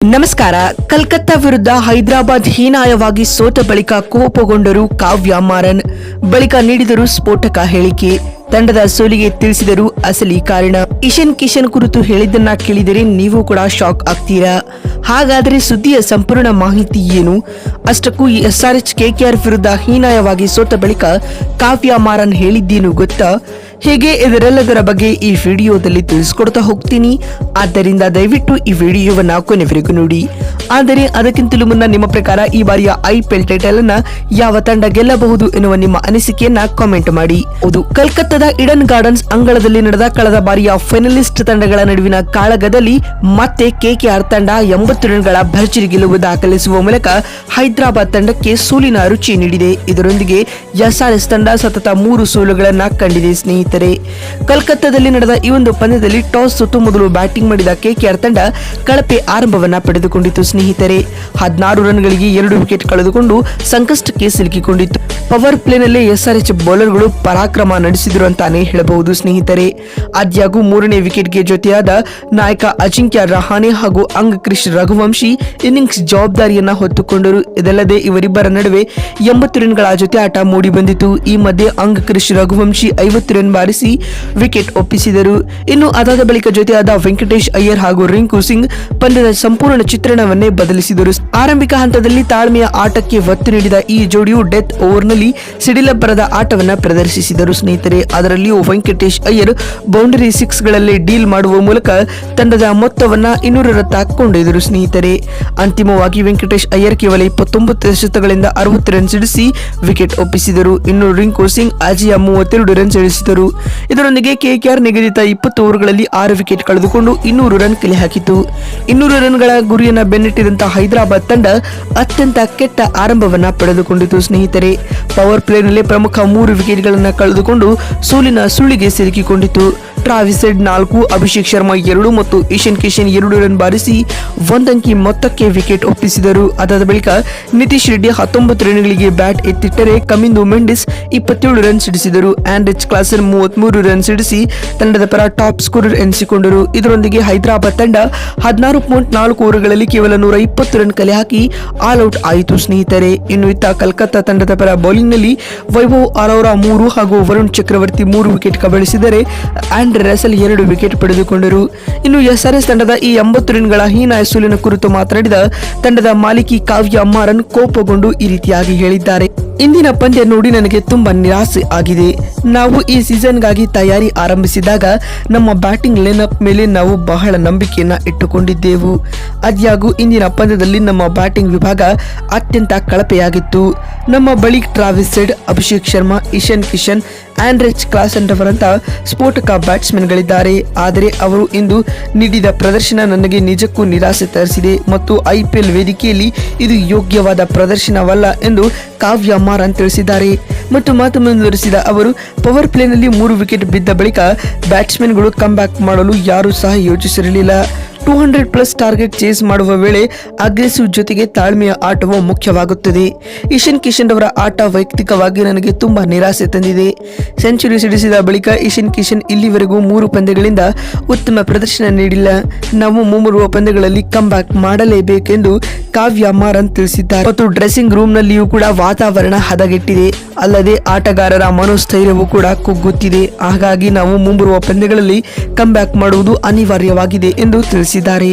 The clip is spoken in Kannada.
ನಮಸ್ಕಾರ. ಕಲ್ಕತ್ತಾ ವಿರುದ್ಧ ಹೈದರಾಬಾದ್ ಹೀನಾಯವಾಗಿ ಸೋತ ಬಳಿಕ ಕೋಪಗೊಂಡರು ಕಾವ್ಯ ಮಾರನ್. ಬಳಿಕ ನೀಡಿದರು ಸ್ಫೋಟಕ ಹೇಳಿಕೆ. ತಂಡದ ಸೋಲಿಗೆ ತಿಳಿಸಿದರು ಅಸಲಿ ಕಾರಣ. ಇಶಾನ್ ಕಿಶನ್ ಕುರಿತು ಹೇಳಿದ್ದನ್ನ ಕೇಳಿದರೆ ನೀವು ಕೂಡ ಶಾಕ್ ಆಗ್ತೀರಾ. ಹಾಗಾದರೆ ಸುದ್ದಿಯ ಸಂಪೂರ್ಣ ಮಾಹಿತಿ ಏನು? ಅಷ್ಟಕ್ಕೂ SRH KKR ವಿರುದ್ಧ ಹೀನಾಯವಾಗಿ ಸೋತ ಬಳಿಕ ಕಾವ್ಯ ಮಾರನ್ ಹೇಳಿದ್ದೇನು ಗೊತ್ತಾ? ಹೇಗೆ ಇದರೆಲ್ಲದರ ಬಗ್ಗೆ ಈ ವಿಡಿಯೋದಲ್ಲಿ ತಿಳಿಸ್ಕೊಡ್ತಾ ಹೋಗ್ತೀನಿ. ಆದ್ದರಿಂದ ದಯವಿಟ್ಟು ಈ ವಿಡಿಯೋವನ್ನ ಕೊನೆವರೆಗೂ ನೋಡಿ. ಆದರೆ ಅದಕ್ಕಿಂತಲೂ ಮುನ್ನ ನಿಮ್ಮ ಪ್ರಕಾರ ಈ ಬಾರಿಯ IPL ಟೈಟಲ್ ಅನ್ನ ಯಾವ ತಂಡ ಗೆಲ್ಲಬಹುದು ಎನ್ನುವ ನಿಮ್ಮ ಅನಿಸಿಕೆಯನ್ನ ಕಾಮೆಂಟ್ ಮಾಡಿ. ಹೌದು, ಕಲ್ಕತ್ತಾದ ಈಡನ್ ಗಾರ್ಡನ್ಸ್ ಅಂಗಳದಲ್ಲಿ ನಡೆದ ಕಳೆದ ಬಾರಿಯ ಫೈನಲಿಸ್ಟ್ ತಂಡಗಳ ನಡುವಿನ ಕಾಳಗದಲ್ಲಿ ಮತ್ತೆ KKR ತಂಡ 80 ರನ್ಗಳ ಭರ್ಜರಿ ಗೆಲುವು ದಾಖಲಿಸುವ ಮೂಲಕ ಹೈದರಾಬಾದ್ ತಂಡಕ್ಕೆ ಸೋಲಿನ ರುಚಿ ನೀಡಿದೆ. ಇದರೊಂದಿಗೆ SRH ತಂಡ ಸತತ 3 ಸೋಲುಗಳನ್ನ ಕಂಡಿದೆ. ಸ್ನೇಹಿತರೆ, ಕಲ್ಕತ್ತಾದಲ್ಲಿ ನಡೆದ ಈ ಒಂದು ಪಂದ್ಯದಲ್ಲಿ ಟಾಸ್ ಸೋತು ಮೊದಲು ಬ್ಯಾಟಿಂಗ್ ಮಾಡಿದ KKR ತಂಡ ಕಳಪೆ ಆರಂಭವನ್ನ ಪಡೆದುಕೊಂಡಿತು. ಸ್ನೇಹಿತರೆ, 16 ರನ್ಗಳಿಗೆ 2 ವಿಕೆಟ್ ಕಳೆದುಕೊಂಡು ಸಂಕಷ್ಟಕ್ಕೆ ಸಿಲುಕಿಕೊಂಡಿತ್ತು. ಪವರ್ ಪ್ಲೇನಲ್ಲಿ SRH ಬೌಲರ್ಗಳು ಪರಾಕ್ರಮ ನಡೆಸಿದ್ರು ಅಂತಾನೆ ಹೇಳಬಹುದು. ಸ್ನೇಹಿತರೆ, ಆದ್ಯಾಗೂ 3ನೇ ವಿಕೆಟ್ಗೆ ಜೊತೆಯಾದ ನಾಯಕ ಅಜಿಂಕ್ಯ ರಹಾನೆ ಹಾಗೂ ಕ್ರಿಶ್ ರಘುವಂಶಿ ಇನ್ನಿಂಗ್ಸ್ ಜವಾಬ್ದಾರಿಯನ್ನ ಹೊತ್ತುಕೊಂಡರು. ಇದಲ್ಲದೆ ಇವರಿಬ್ಬರ ನಡುವೆ 80 ರನ್ಗಳ ಜೊತೆ ಆಟ ಮೂಡಿ ಬಂದಿತು. ಈ ಮಧ್ಯೆ ಕ್ರಿಶ್ ರಘುವಂಶಿ 50 ರನ್ ಬಾರಿಸಿ ವಿಕೆಟ್ ಒಪ್ಪಿಸಿದರು. ಇನ್ನು ಅದಾದ ಬಳಿಕ ಜೊತೆಯಾದ ವೆಂಕಟೇಶ್ ಅಯ್ಯರ್ ಹಾಗೂ ರಿಂಕು ಸಿಂಗ್ ಪಂದ್ಯದ ಸಂಪೂರ್ಣ ಚಿತ್ರಣವನ್ನೇ ಬದಲಿಸಿದರು. ಆರಂಭಿಕ ಹಂತದಲ್ಲಿ ತಾಳ್ಮೆಯ ಆಟಕ್ಕೆ ಒತ್ತು ನೀಡಿದ ಈ ಜೋಡಿಯು ಡೆತ್ ಓವರ್ನಲ್ಲಿ ಸಿಡಿಲಬ್ಬರದ ಆಟವನ್ನ ಪ್ರದರ್ಶಿಸಿದರು. ಸ್ನೇಹಿತರೆ, ಅದರಲ್ಲಿಯೂ ವೆಂಕಟೇಶ್ ಅಯ್ಯರ್ ಬೌಂಡರಿ 6 ಗಳಲ್ಲಿ ಡೀಲ್ ಮಾಡುವ ಮೂಲಕ ತಂಡದ ಮೊತ್ತವನ್ನ 200ರತ್ತ ಕೊಂಡೊಯ್ದರು. ಸ್ನೇಹಿತರೆ, ಅಂತಿಮವಾಗಿ ವೆಂಕಟೇಶ್ ಅಯ್ಯರ್ ಕೇವಲ 29 ಎಸೆತಗಳಿಂದ 60 ರನ್ ಸಿಡಿಸಿ ವಿಕೆಟ್ ಒಪ್ಪಿಸಿದರು. ಇನ್ನು ರಿಂಕು ಸಿಂಗ್ ಅಜೇಯ 32 ರನ್ ಸಿಡಿಸಿದರು. ಇದರೊಂದಿಗೆ KKR ನಿಗದಿತ 20 ಓವರ್ಗಳಲ್ಲಿ 6 ವಿಕೆಟ್ ಕಳೆದುಕೊಂಡು 200 ರನ್ ಕಲೆ ಹಾಕಿತು. 200 ರನ್ಗಳ ಗುರಿಯನ್ನ ಬೆನ್ನಟ್ಟಿದಂತಹ ಹೈದರಾಬಾದ್ ತಂಡ ಅತ್ಯಂತ ಕೆಟ್ಟ ಆರಂಭವನ್ನ ಪಡೆದುಕೊಂಡಿತು. ಸ್ನೇಹಿತರೆ, ಪವರ್ ಪ್ಲೇನಲ್ಲಿ ಪ್ರಮುಖ 3 ವಿಕೆಟ್ಗಳನ್ನ ಕಳೆದುಕೊಂಡು ಸೋಲಿನ ಸುಳಿಗೆ ಸಿಲುಕಿಕೊಂಡಿತು. ಟ್ರಾವಿಸ್ ಹೆಡ್ 4, ಅಭಿಷೇಕ್ ಶರ್ಮಾ 2 ಮತ್ತು ಇಶಾನ್ ಕಿಶನ್ 2 ರನ್ ಬಾರಿಸಿ ಒಂದಂಕಿ ಮೊತ್ತಕ್ಕೆ ವಿಕೆಟ್ ಒಪ್ಪಿಸಿದರು. ಅದಾದ ಬಳಿಕ ನಿತೀಶ್ ರೆಡ್ಡಿ 19 ರನ್ಗಳಿಗೆ ಬ್ಯಾಟ್ ಎತ್ತಿಟ್ಟರೆ ಕಮಿಂದು ಮೆಂಡಿಸ್ 27 ರನ್ ಸಿಡಿಸಿದರು. ಆಂಡ್ರೆಚ್ ಕ್ಲಾಸನ್ 33 ರನ್ ಸಿಡಿಸಿ ತಂಡದ ಪರ ಟಾಪ್ ಸ್ಕೋರರ್ ಎನಿಸಿಕೊಂಡರು. ಇದರೊಂದಿಗೆ ಹೈದರಾಬಾದ್ ತಂಡ 16.4 ಓವರ್ಗಳಲ್ಲಿ ಕೇವಲ 120 ರನ್ ಕಲೆ ಹಾಕಿ ಆಲ್ ಔಟ್ ಆಯಿತು. ಸ್ನೇಹಿತರೆ, ಇನ್ನು ಇತ್ತ ಕಲ್ಕತ್ತಾ ತಂಡದ ಪರ ಬೌಲಿಂಗ್ ನಲ್ಲಿ ವೈಭವ್ ಅರೋರಾ 3 ಹಾಗೂ ವರುಣ್ ಚಕ್ರವರ್ತಿ 3 ವಿಕೆಟ್ ಕಬಳಿಸಿದರೆ ಆಂಡ್ರೆ ರಸೆಲ್ 2 ವಿಕೆಟ್ ಪಡೆದುಕೊಂಡರು. ಇನ್ನು SRH ತಂಡದ ಈ 80 ರನ್ಗಳ ಹೀನಾಯ ಸೋಲಿನ ಕುರಿತು ಮಾತನಾಡಿದ ತಂಡದ ಮಾಲಿಕಿ ಕಾವ್ಯ ಮಾರನ್ ಕೋಪಗೊಂಡು ಈ ರೀತಿಯಾಗಿ ಹೇಳಿದ್ದಾರೆ. ಇಂದಿನ ಪಂದ್ಯ ನೋಡಿ ನನಗೆ ತುಂಬಾ ನಿರಾಸೆ ಆಗಿದೆ. ನಾವು ಈ ಸೀಸನ್ಗಾಗಿ ತಯಾರಿ ಆರಂಭಿಸಿದಾಗ ನಮ್ಮ ಬ್ಯಾಟಿಂಗ್ ಲೈನ್ಅಪ್ ಮೇಲೆ ನಾವು ಬಹಳ ನಂಬಿಕೆಯನ್ನ ಇಟ್ಟುಕೊಂಡಿದ್ದೆವು. ಆದ್ಯಾಗೂ ಇಂದಿನ ಪಂದ್ಯದಲ್ಲಿ ನಮ್ಮ ಬ್ಯಾಟಿಂಗ್ ವಿಭಾಗ ಅತ್ಯಂತ ಕಳಪೆಯಾಗಿತ್ತು. ನಮ್ಮ ಬಳಿ Travis Head, Abhishek Sharma, Ishan Kishan, Heinrich Klaasen ರವರಂತ ಸ್ಫೋಟಕ ಬ್ಯಾಟ್ಸ್ಮನ್ಗಳಿದ್ದಾರೆ. ಆದರೆ ಅವರು ಇಂದು ನೀಡಿದ ಪ್ರದರ್ಶನ ನನಗೆ ನಿಜಕ್ಕೂ ನಿರಾಸೆ ತರಿಸಿದೆ ಮತ್ತು IPL ವೇದಿಕೆಯಲ್ಲಿ ಇದು ಯೋಗ್ಯವಾದ ಪ್ರದರ್ಶನವಲ್ಲ ಎಂದು ಕಾವ್ಯ ಮಾರನ್ ತಿಳಿಸಿದ್ದಾರೆ. ಮತ್ತು ಮಾತು ಮುಂದುವರಿಸಿದ ಅವರು, ಪವರ್ ಪ್ಲೇನಲ್ಲಿ 3 ವಿಕೆಟ್ ಬಿದ್ದ ಬಳಿಕ ಬ್ಯಾಟ್ಸ್ಮನ್ಗಳು ಕಮ್ ಬ್ಯಾಕ್ ಮಾಡಲು ಯಾರೂ ಸಹ ಯೋಚಿಸಿರಲಿಲ್ಲ. 200+ ಟಾರ್ಗೆಟ್ ಚೇಸ್ ಮಾಡುವ ವೇಳೆ ಅಗ್ರೆಸಿವ್ ಜೊತೆಗೆ ತಾಳ್ಮೆಯ ಆಟವು ಮುಖ್ಯವಾಗುತ್ತದೆ. ಇಶಾನ್ ಕಿಶನ್ ಅವರ ಆಟ ವೈಯಕ್ತಿಕವಾಗಿ ನನಗೆ ತುಂಬಾ ನಿರಾಸೆ ತಂದಿದೆ. ಸೆಂಚುರಿ ಸಿಡಿಸಿದ ಬಳಿಕ ಇಶಾನ್ ಕಿಶನ್ ಇಲ್ಲಿವರೆಗೂ 3 ಪಂದ್ಯಗಳಿಂದ ಉತ್ತಮ ಪ್ರದರ್ಶನ ನೀಡಿಲ್ಲ. ನಾವು ಮುಂಬರುವ ಪಂದ್ಯಗಳಲ್ಲಿ ಕಮ್ ಬ್ಯಾಕ್ ಮಾಡಲೇಬೇಕೆಂದು ಕಾವ್ಯ ಮಾರನ್ ತಿಳಿಸಿದ್ದಾರೆ. ಮತ್ತು ಡ್ರೆಸ್ಸಿಂಗ್ ರೂಮ್ ನಲ್ಲಿಯೂ ಕೂಡ ವಾತಾವರಣ ಹದಗೆಟ್ಟಿದೆ. ಅಲ್ಲದೆ ಆಟಗಾರರ ಮನೋಸ್ಥೈರ್ಯವೂ ಕೂಡ ಕುಗ್ಗುತ್ತಿದೆ. ಹಾಗಾಗಿ ನಾವು ಮುಂಬರುವ ಪಂದ್ಯಗಳಲ್ಲಿ ಕಮ್ ಬ್ಯಾಕ್ ಮಾಡುವುದು ಅನಿವಾರ್ಯವಾಗಿದೆ ಎಂದು ತಿಳಿಸಿದ್ದಾರೆ.